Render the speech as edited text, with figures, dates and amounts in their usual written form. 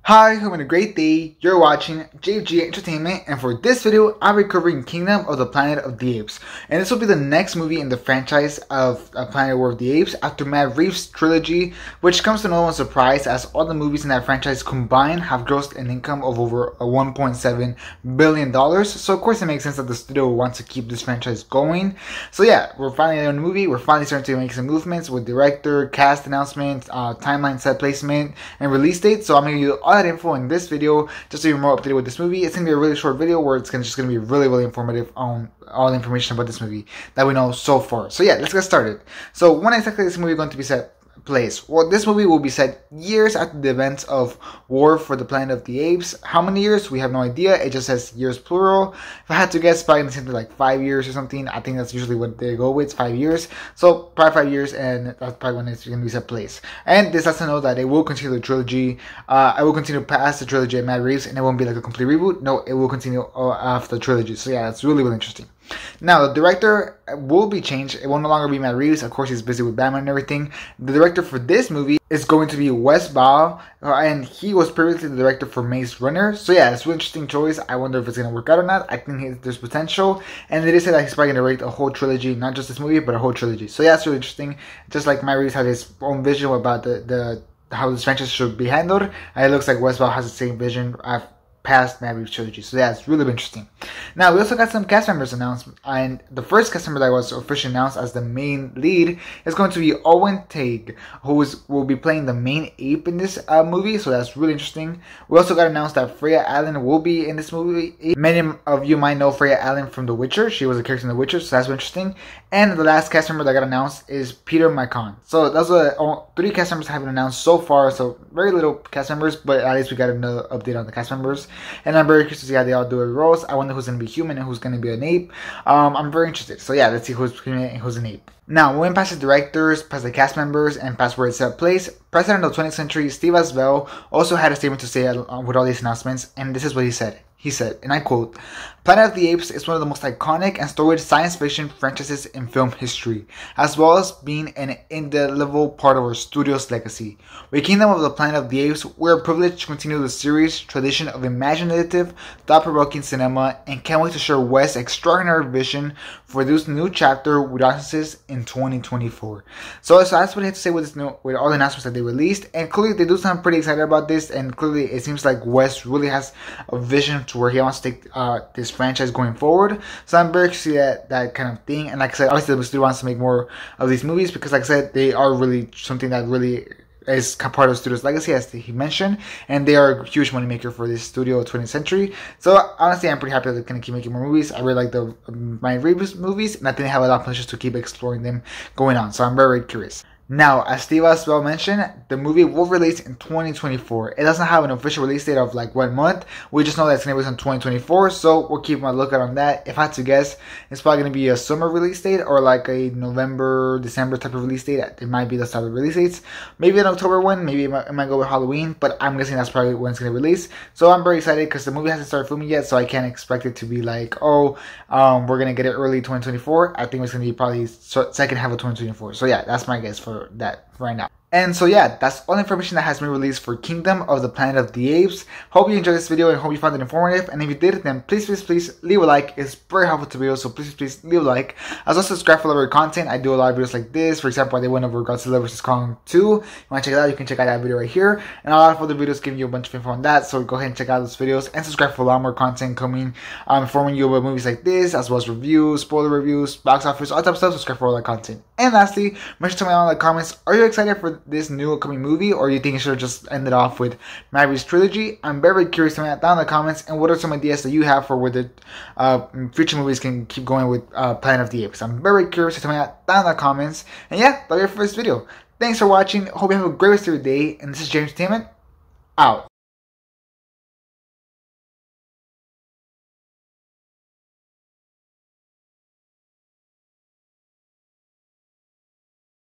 Hi, having a great day. You're watching JG Entertainment, and for this video, I'm recovering Kingdom of the Planet of the Apes. And this will be the next movie in the franchise of Planet War of the Apes after Matt Reeves' trilogy, which comes to no one's surprise as all the movies in that franchise combined have grossed an income of over $1.7 billion. So of course it makes sense that the studio wants to keep this franchise going. So yeah, we're finally on the movie. We're finally starting to make some movements with director, cast announcement, timeline, set placement, and release date. So I'm going to give you all that info in this video just so you're more updated with this movie. It's going to be a really short video where it's just going to be really informative on all the information about this movie that we know so far. So yeah, let's get started. So when exactly is this movie going to be set place? Well, this movie will be set years after the events of War for the Planet of the Apes. How many years? We have no idea. It just says years plural. If I had to guess, probably something like 5 years or something. I think that's usually what they go with, 5 years. So probably 5 years, and that's probably when it's going to be set place. And this lets us know that it will continue the trilogy. I will continue past the trilogy of Matt Reeves, and it won't be like a complete reboot. No, it will continue after the trilogy. So yeah, that's really interesting. Now, the director will be changed. It will no longer be Matt Reeves. Of course, he's busy with Batman and everything. The director for this movie is going to be Wes Ball, and he was previously the director for Maze Runner. So yeah, it's a really interesting choice. I wonder if it's going to work out or not. I think there's potential. And they say that he's probably going to direct a whole trilogy, not just this movie, but a whole trilogy. So yeah, it's really interesting. Just like Matt Reeves had his own vision about how this franchise should be handled, and it looks like Wes Ball has the same vision past Matt Reeves trilogy. So yeah, it's really interesting. Now, we also got some cast members announced, and the first cast member that was officially announced as the main lead is going to be Owen Teague, who will be playing the main ape in this movie, so that's really interesting. We also got announced that Freya Allan will be in this movie. Many of you might know Freya Allan from The Witcher. She was a character in The Witcher, so that's really interesting. And the last cast member that got announced is Peter McCann. So those are 3 cast members that have been announced so far, so very little cast members, but at least we got another update on the cast members. And I'm very curious to see how they all do their roles. I wonder who's going to be human and who's going to be an ape. I'm very interested. So yeah, let's see who's human and who's an ape. Now, we went past the directors, past the cast members, and past where it's set place. President of the 20th century, Steve Asbell, also had a statement to say with all these announcements, and this is what he said. He said, and I quote, "Planet of the Apes is one of the most iconic and storied science fiction franchises in film history, as well as being an indelible part of our studio's legacy. With Kingdom of the Planet of the Apes, we are privileged to continue the series' tradition of imaginative, thought-provoking cinema, and can't wait to share Wes' extraordinary vision for this new chapter with audiences in 2024. So that's what I have to say with with all the announcements that they released, and clearly they do sound pretty excited about this, and clearly it seems like Wes really has a vision to where he wants to take this franchise going forward. So I'm very curious to see that kind of thing. And like I said, obviously the studio wants to make more of these movies because, like I said, they are really something that really is part of the studio's legacy, as he mentioned, and they are a huge moneymaker for this studio of 20th century. So honestly, I'm pretty happy that they're going to keep making more movies. I really like the Matt Reeves movies, and I think they have a lot of potential to keep exploring them going on. So I'm very curious. Now, as Steve Asbell mentioned, the movie will release in 2024. It doesn't have an official release date of like what month. We just know that it's going to release in 2024, so we'll keep a lookout on that. If I had to guess, it's probably going to be a summer release date or like a November, December type of release date. It might be the start of release dates. Maybe an October one, maybe it might go with Halloween, but I'm guessing that's probably when it's going to release. So I'm very excited because the movie hasn't started filming yet, so I can't expect it to be like, oh, we're going to get it early 2024. I think it's going to be probably second half of 2024. So yeah, that's my guess for that right now. And so yeah, that's all the information that has been released for Kingdom of the Planet of the Apes. Hope you enjoyed this video and hope you found it informative. And if you did, then please leave a like. It's very helpful to the video, so please leave a like. As well, subscribe for other content. I do a lot of videos like this. For example, I did one over Godzilla vs. Kong 2. If you want to check it out, you can check out that video right here. And a lot of other videos giving you a bunch of info on that. So go ahead and check out those videos and subscribe for a lot more content coming, informing you about movies like this, as well as reviews, spoiler reviews, box office, all type of stuff. Subscribe for all that content. And lastly, make sure to tell me down in the comments, are you excited for this new upcoming movie, or you think it should have just ended off with Matt Reeves' trilogy? I'm very curious to know that down in the comments, and what are some ideas that you have for where the future movies can keep going with Planet of the Apes? I'm very curious to tell me that down in the comments. And yeah, that's it for this video. Thanks for watching. Hope you have a great rest of your day, and this is James Entertainment, out.